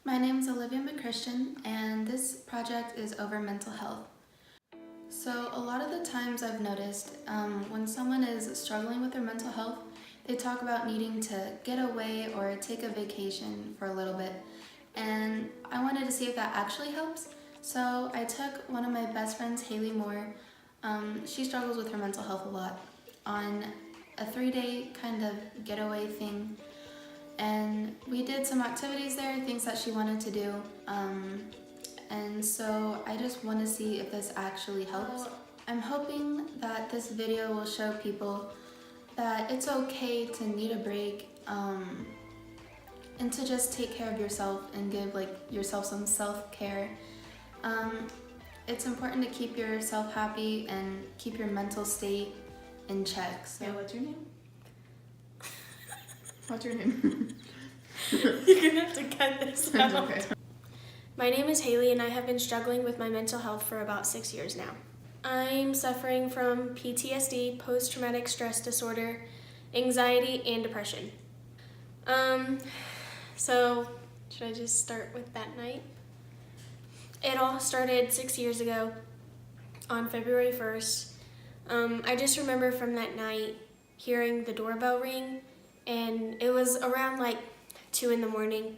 My name's Olivia McChristian, and this project is over mental health. So a lot of the times I've noticed when someone is struggling with their mental health, they talk about needing to get away or take a vacation for a little bit. And I wanted to see if that actually helps. So I took one of my best friends, Hailey Moore. She struggles with her mental health a lot, on a 3-day kind of getaway thing. And we did some activities there, things that she wanted to do. And so I just want to see if this actually helps. I'm hoping that this video will show people that it's okay to need a break and to just take care of yourself and give yourself some self-care. It's important to keep yourself happy and keep your mental state in check. So. Yeah, what's your name? What's your name? You're gonna have to cut this out. Okay. My name is Hailey, and I have been struggling with my mental health for about 6 years now. I'm suffering from PTSD, post-traumatic stress disorder, anxiety, and depression. So should I just start with that night? It all started 6 years ago on February 1st. I just remember from that night hearing the doorbell ring, and it was around 2 in the morning,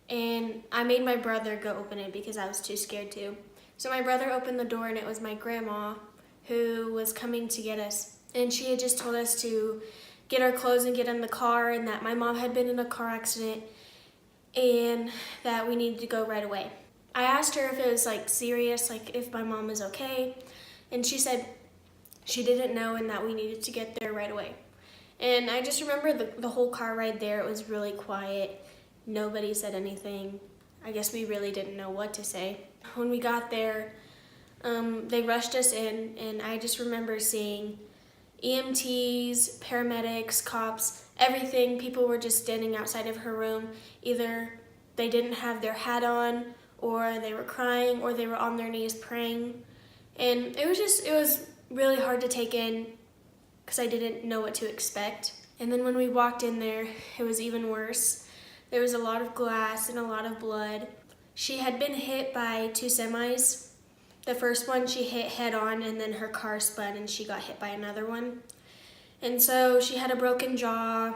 and I made my brother go open it because I was too scared to. So my brother opened the door, and it was my grandma who was coming to get us, and she had just told us to get our clothes and get in the car, and that my mom had been in a car accident and that we needed to go right away. I asked her if it was serious, if my mom was okay, and she said she didn't know and that we needed to get there right away. And I just remember the whole car ride there, it was really quiet. Nobody said anything. I guess we really didn't know what to say. When we got there, they rushed us in, and I just remember seeing EMTs, paramedics, cops, everything. People were just standing outside of her room. Either they didn't have their hat on, or they were crying, or they were on their knees praying. And it was really hard to take in, because I didn't know what to expect. And then when we walked in there, it was even worse. There was a lot of glass and a lot of blood. She had been hit by 2 semis. The first one she hit head on, and then her car spun and she got hit by another one. And so she had a broken jaw,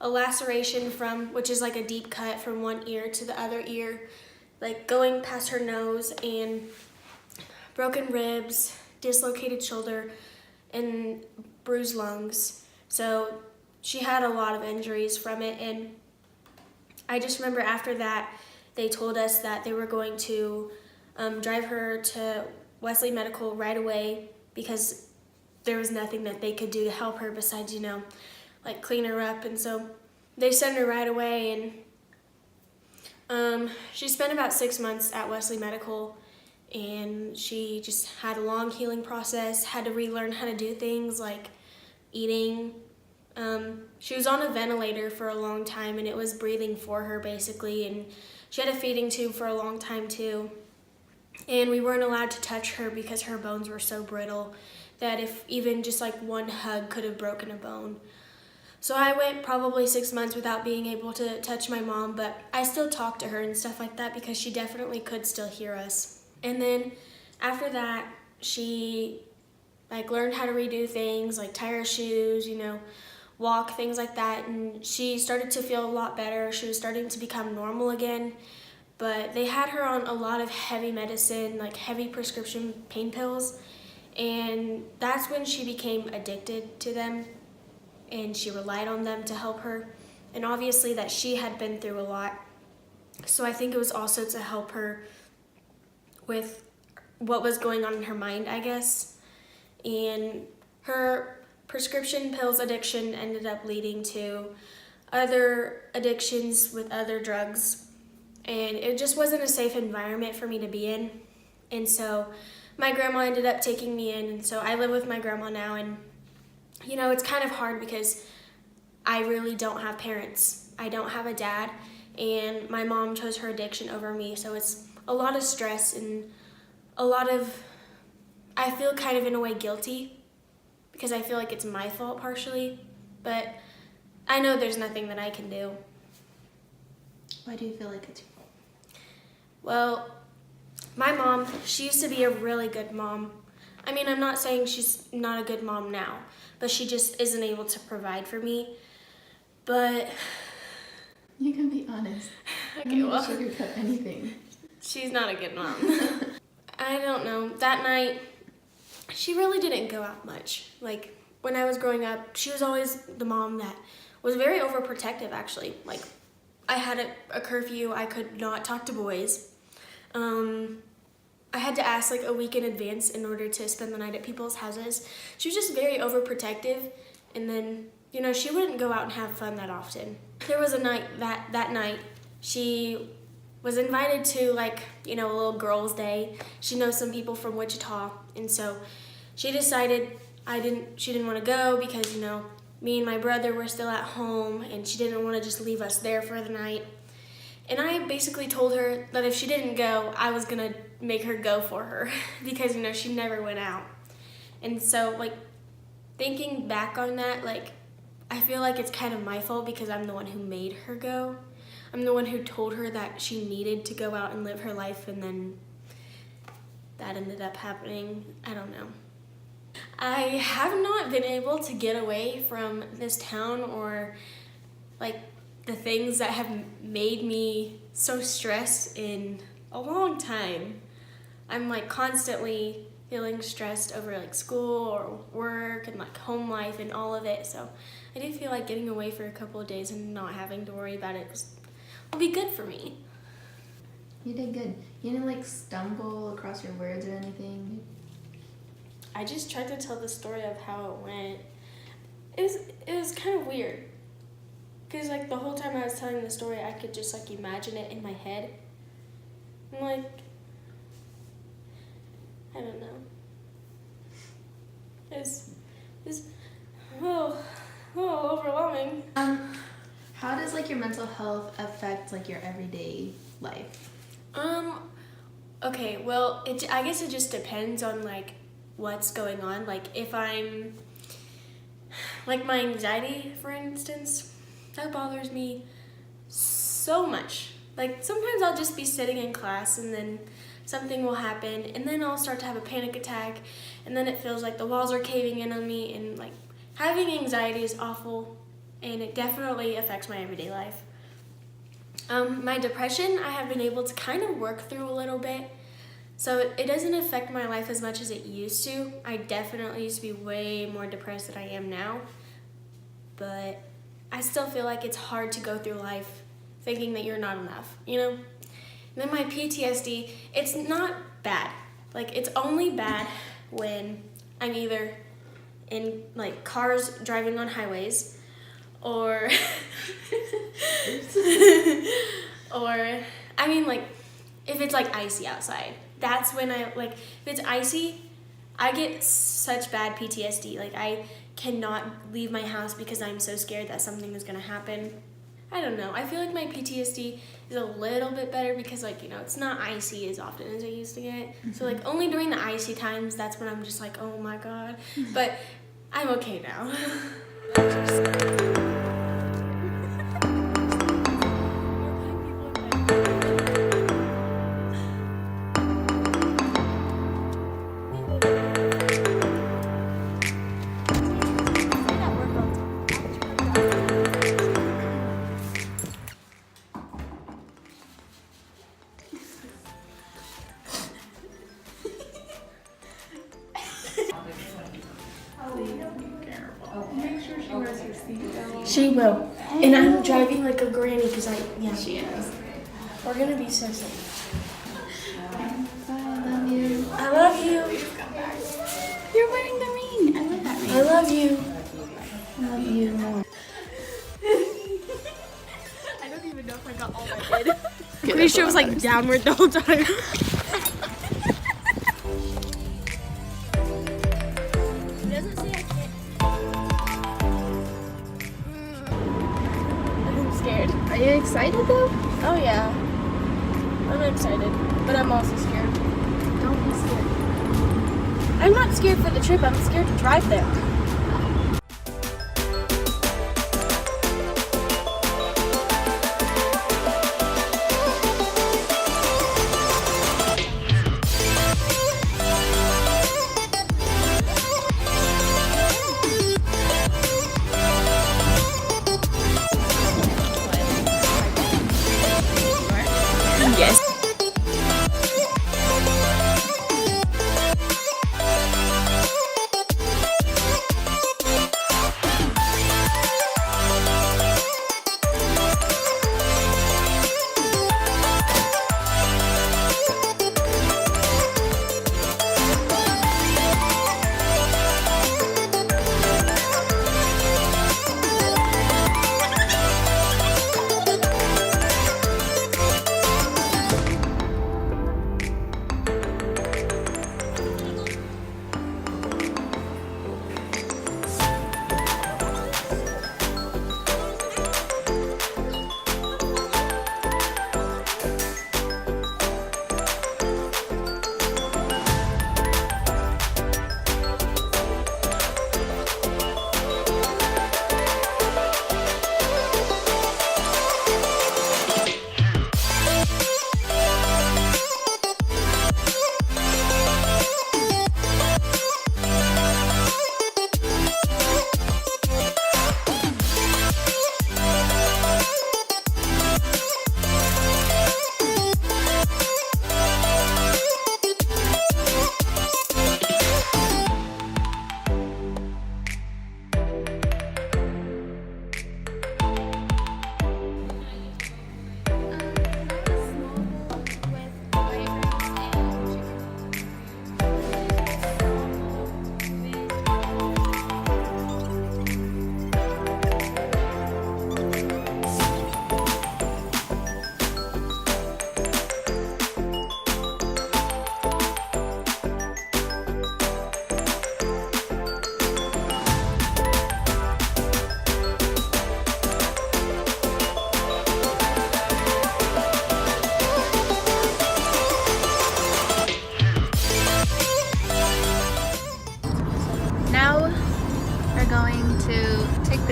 a laceration which is a deep cut from one ear to the other ear, going past her nose, and broken ribs, dislocated shoulder, and bruised lungs. So she had a lot of injuries from it, and I just remember after that they told us that they were going to drive her to Wesley Medical right away because there was nothing that they could do to help her besides, clean her up. And so they sent her right away, and she spent about 6 months at Wesley Medical, and she just had a long healing process, had to relearn how to do things like eating. She was on a ventilator for a long time, and it was breathing for her basically, and she had a feeding tube for a long time too. And we weren't allowed to touch her because her bones were so brittle that if even just one hug could have broken a bone. So I went probably 6 months without being able to touch my mom, but I still talked to her and stuff like that because she definitely could still hear us. And then after that, she learned how to redo things, tie her shoes, walk, things like that. And she started to feel a lot better. She was starting to become normal again. But they had her on a lot of heavy medicine, heavy prescription pain pills. And that's when she became addicted to them, and she relied on them to help her. And obviously that she had been through a lot. So I think it was also to help her with what was going on in her mind, I guess. And her prescription pills addiction ended up leading to other addictions with other drugs. And it just wasn't a safe environment for me to be in. And so my grandma ended up taking me in, and so I live with my grandma now. And it's kind of hard because I really don't have parents. I don't have a dad, and my mom chose her addiction over me, so it's a lot of stress and I feel kind of in a way guilty because I feel like it's my fault partially, but I know there's nothing that I can do. Why do you feel like it's your fault? Well, my mom, she used to be a really good mom. I mean, I'm not saying she's not a good mom now, but she just isn't able to provide for me. But You can be honest. okay, well, Sugarcoat anything. she's not a good mom. I don't know. That night, she really didn't go out much. Like, when I was growing up, she was always the mom that was very overprotective, actually. Like, I had a curfew. I could not talk to boys. I had to ask like a week in advance in order to spend the night at people's houses. She was just very overprotective, and then, you know, she wouldn't go out and have fun that often. There was a night that night she was invited to, like, you know, a little girls' day. She knows some people from Wichita, and so she decided she didn't want to go because, you know, me and my brother were still at home, and she didn't want to just leave us there for the night. And I basically told her that if she didn't go, I was gonna make her go for her because, you know, she never went out. And so, like, thinking back on that, like, I feel like it's kind of my fault because I'm the one who made her go. I'm the one who told her that she needed to go out and live her life, and then that ended up happening. I don't know. I have not been able to get away from this town or, like, the things that have made me so stressed in a long time. I'm like constantly feeling stressed over like school or work and like home life and all of it. So I do feel like getting away for a couple of days and not having to worry about it will be good for me. You did good. You didn't like stumble across your words or anything. I just tried to tell the story of how it went. It was kind of weird. Because, like, the whole time I was telling the story, I could just, like, imagine it in my head. And, like, I don't know. It's overwhelming. How does, like, your mental health affect, like, your everyday life? Okay, well, I guess it just depends on, like, what's going on. Like, if I'm, like, my anxiety, for instance, that bothers me so much. Like, sometimes I'll just be sitting in class and then something will happen and then I'll start to have a panic attack and then it feels like the walls are caving in on me, and like having anxiety is awful and it definitely affects my everyday life. My depression, I have been able to kind of work through a little bit, so it doesn't affect my life as much as it used to. I definitely used to be way more depressed than I am now, but I still feel like it's hard to go through life thinking that you're not enough, you know? And then my PTSD, it's not bad. Like, it's only bad when I'm either in, like, cars driving on highways or, or, I mean, like, if it's, like, icy outside. That's when if it's icy, I get such bad PTSD. Like, I cannot leave my house because I'm so scared that something is gonna happen. I don't know. I feel like my PTSD is a little bit better because, like, you know, it's not icy as often as I used to get. So, like, only during the icy times, that's when I'm just like, oh my God. But I'm okay now. She will. And I'm driving like a granny because she is. We're going to be so safe. I love you. I love you. You're wearing the ring. I love that ring. I love you. I love you more. I don't even know if I got all I did. I'm pretty sure it was like downward the whole time. It doesn't say I can't. I'm scared. Are you excited though? Oh yeah. I'm excited, but I'm also scared. Don't be scared. I'm not scared for the trip, I'm scared to drive there.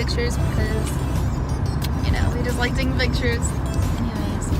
pictures because, you know, we just like taking pictures. Anyways.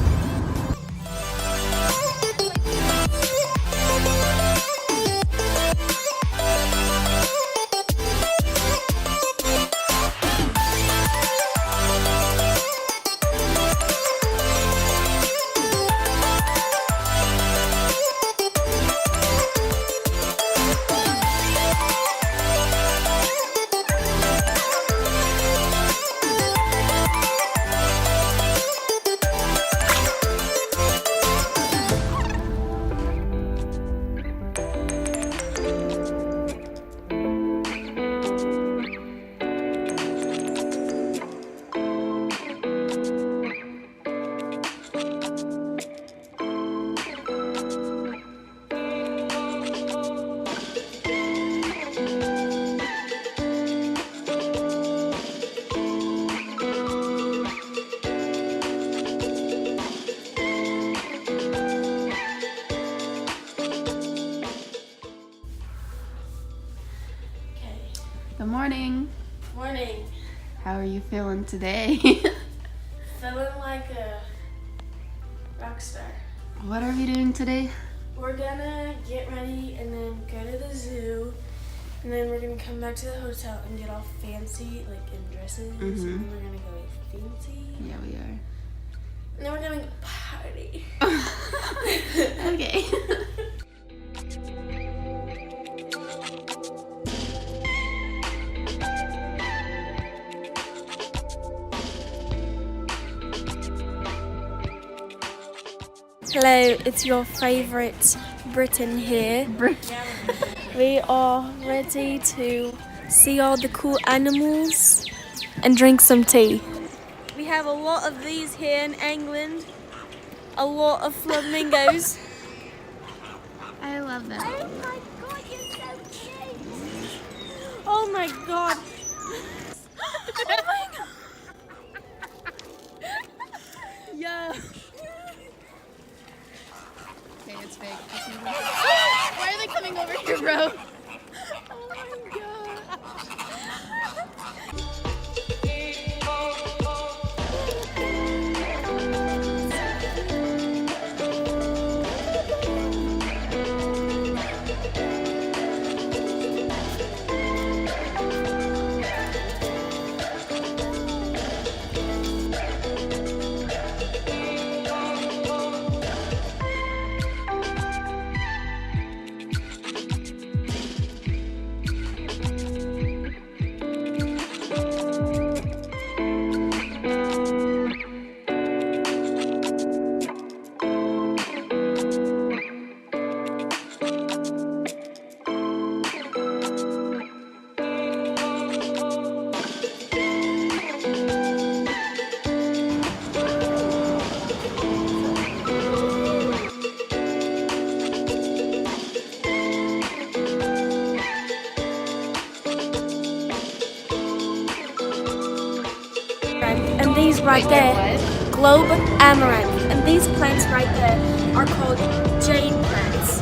Good morning. Morning. How are you feeling today? Feeling like a rock star. What are we doing today? We're gonna get ready and then go to the zoo, and then we're gonna come back to the hotel and get all fancy, like in dresses. And then we're gonna go fancy. Yeah, we are. And then we're gonna party. Okay. Hello, it's your favourite Britain here. We are ready to see all the cool animals and drink some tea. We have a lot of these here in England. A lot of flamingos. I love them. Oh my god, you're so cute! Oh my god. Oh my god! Yeah. Okay, it's fake. Why are they coming over here, bro? Oh my god. And these right there, globe amaranth. And these plants right there are called jade plants.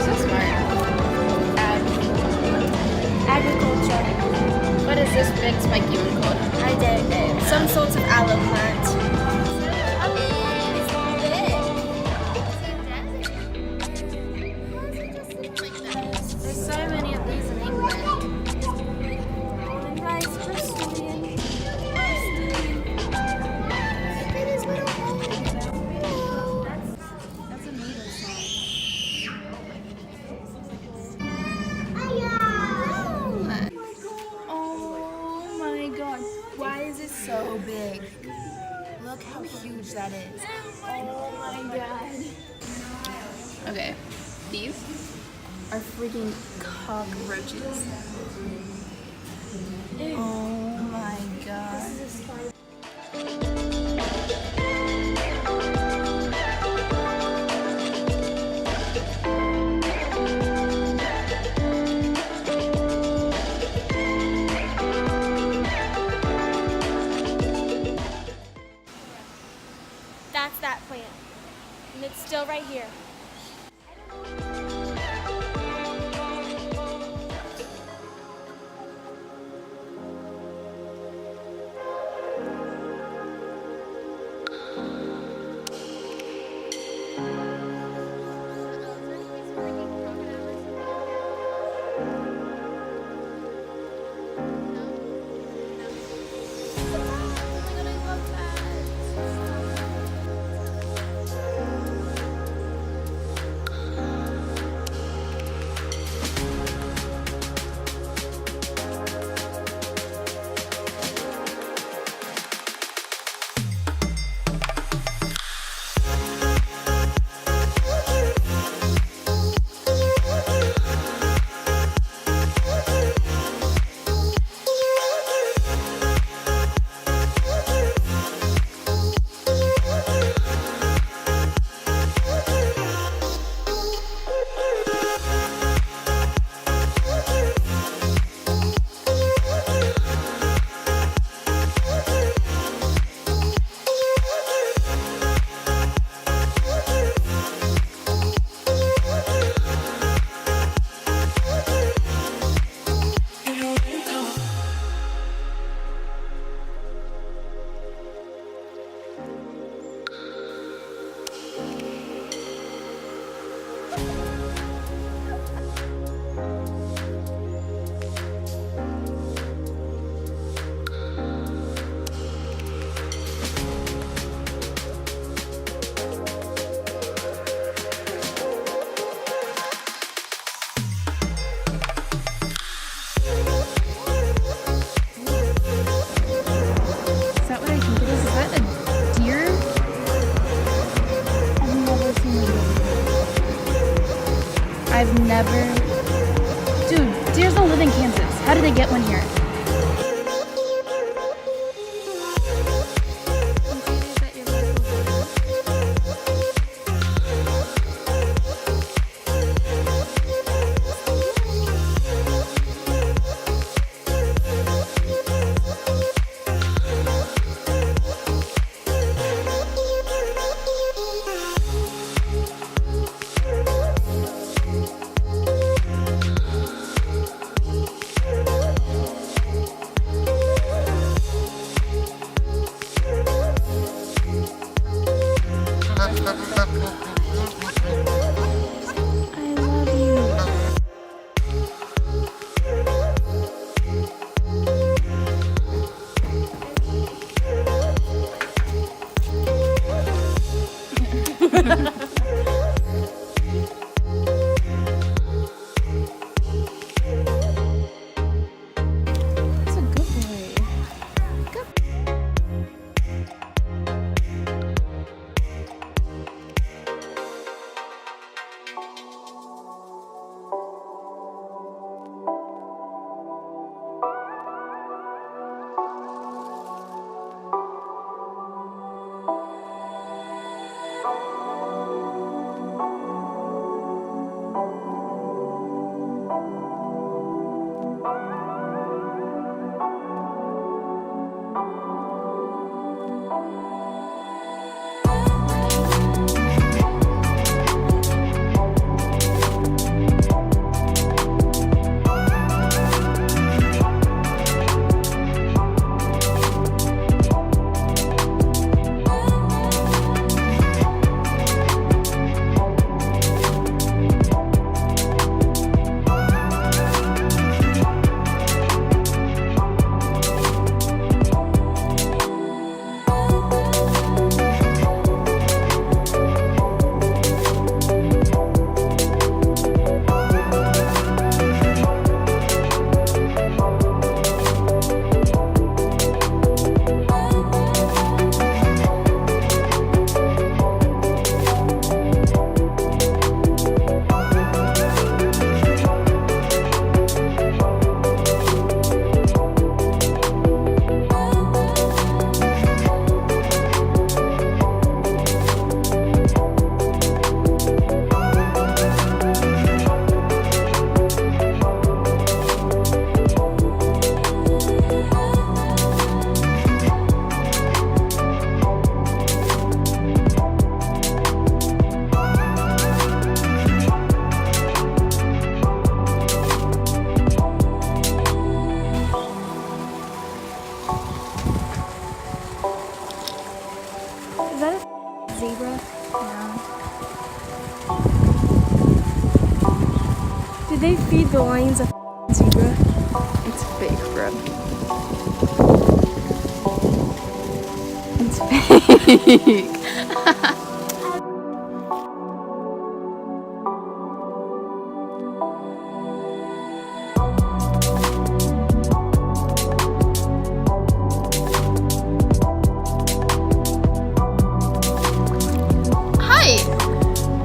So smart. Agriculture. What is this big spiky one called? I don't know. Some sorts of aloe plant. There's so many of these in England. That's a needle song. Oh my god, why is it so big? Look how huge that is. Oh my god. Okay, these are freaking cockroaches. Oh my god. That's that plant. And it's still right here. I've never... Dude, deers don't live in Kansas. How did they get one here? Zebra? No. Did they feed the lions a zebra? It's fake, bro. It's fake.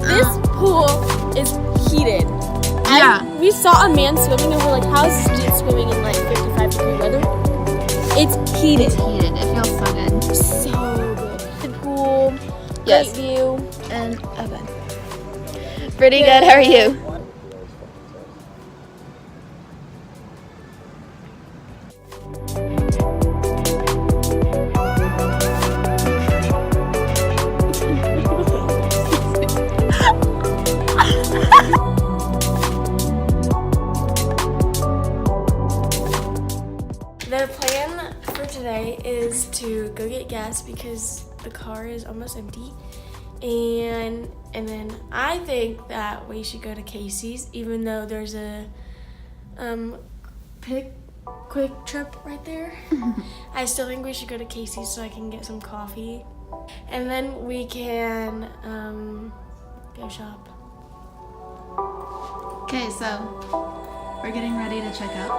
This pool is heated. Yeah. We saw a man swimming and we're like, how is this dude swimming in like 55-degree weather? It's heated. It's heated. It feels so good. So good. The pool, Yes. great view. And okay. Pretty good. How are you? The plan for today is to go get gas because the car is almost empty. And then I think that we should go to Casey's, even though there's a quick trip right there. I still think we should go to Casey's so I can get some coffee. And then we can go shop. Okay, so we're getting ready to check out.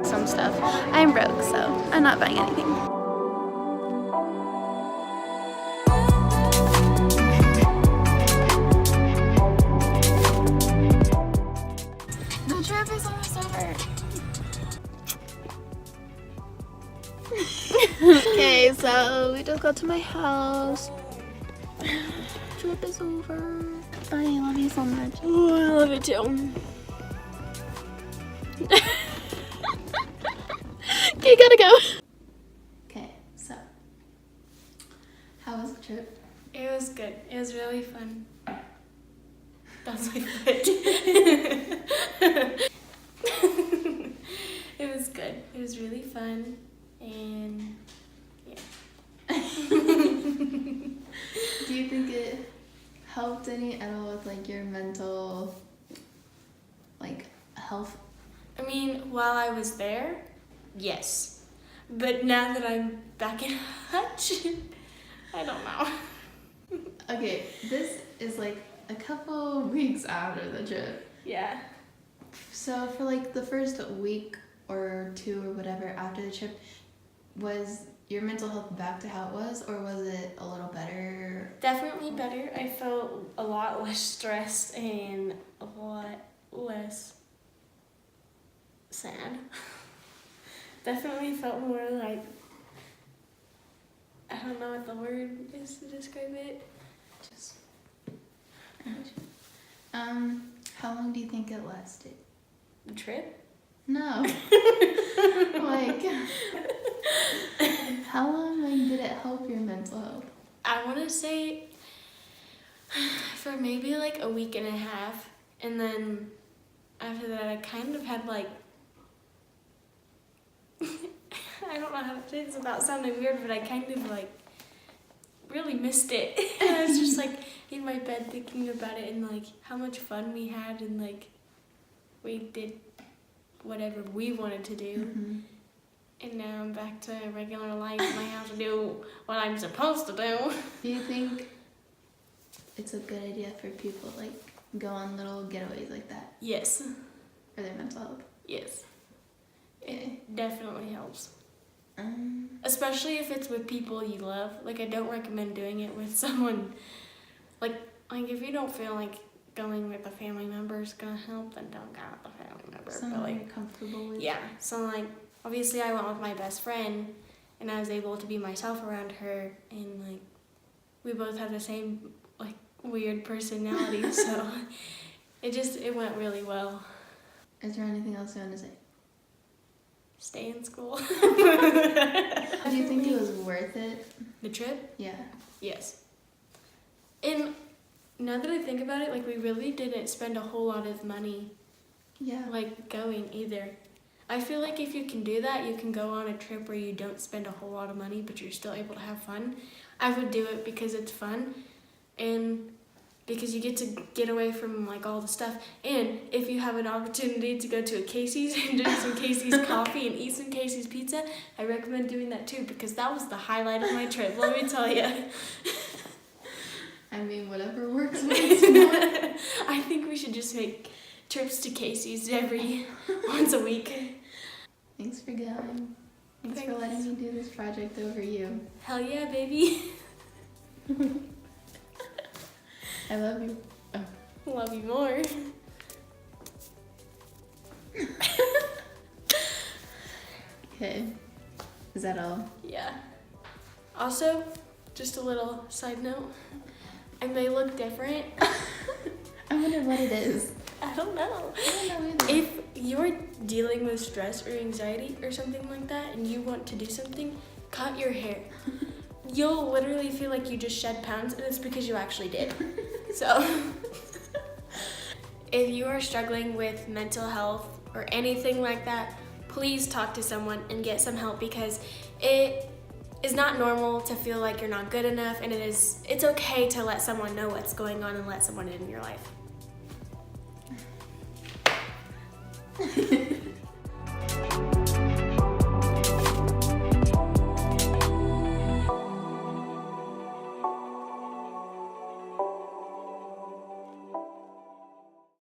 Some stuff. I'm broke, so I'm not buying anything. It's almost over. Okay, so we just got to my house. Trip is over. Bye, I love you so much. Oh, I love it too. Okay, gotta go. Okay, so how was the trip? It was good. It was really fun. That's my foot. It was good. It was really fun, and yeah. Do you think it helped any at all with like your mental like health? I mean, while I was there, yes. But now that I'm back in Hutch, I don't know. Okay, this is like a couple weeks after the trip. Yeah. So for like the first week or two or whatever after the trip, was your mental health back to how it was, or was it a little better? Definitely better. I felt a lot less stressed and a lot less sad. Definitely felt more like, I don't know what the word is to describe it. Just, How long do you think it lasted? the trip? No. Like, how long like did it help your mental health? I want to say for maybe like a week and a half, and then after that I kind of had like, I don't know how to say this without sounding weird, but I kind of like really missed it. I was just like in my bed thinking about it and like how much fun we had, and like we did whatever we wanted to do. Mm-hmm. And now I'm back to regular life and I have to do what I'm supposed to do. Do you think it's a good idea for people to like go on little getaways like that Yes. for their mental health? Yes. Okay. It definitely helps. Especially if it's with people you love. Like, I don't recommend doing it with someone, like if you don't feel like going with a family member is gonna help, then don't go with a family member. Someone But like, you're comfortable with. yeah, so like, obviously I went with my best friend and I was able to be myself around her, and like, we both have the same like weird personality, so it went really well. Is there anything else you want to say? Stay in school. Do you think it was worth it? The trip? Yeah. Yes. And now that I think about it, like, we really didn't spend a whole lot of money Yeah. like going either. I feel like if you can do that, you can go on a trip where you don't spend a whole lot of money, but you're still able to have fun. I would do it because it's fun, and because you get to get away from like all the stuff. And if you have an opportunity to go to a Casey's and drink some Casey's coffee and eat some Casey's pizza, I recommend doing that too, because that was the highlight of my trip, let me tell you. I mean, whatever works. I I think we should just make trips to Casey's once a week. Thanks for going. Thanks for Thanks. letting me do this project over you. Hell yeah, baby. I love you. Oh. Love you more. Okay. Is that all? Yeah. Also, just a little side note, I may look different. I wonder what it is. I don't know. I don't know either. If you're dealing with stress or anxiety or something like that and you want to do something, cut your hair. You'll literally feel like you just shed pounds, and it's because you actually did. So, if you are struggling with mental health or anything like that, please talk to someone and get some help, because it is not normal to feel like you're not good enough, and it's okay to let someone know what's going on and let someone in your life.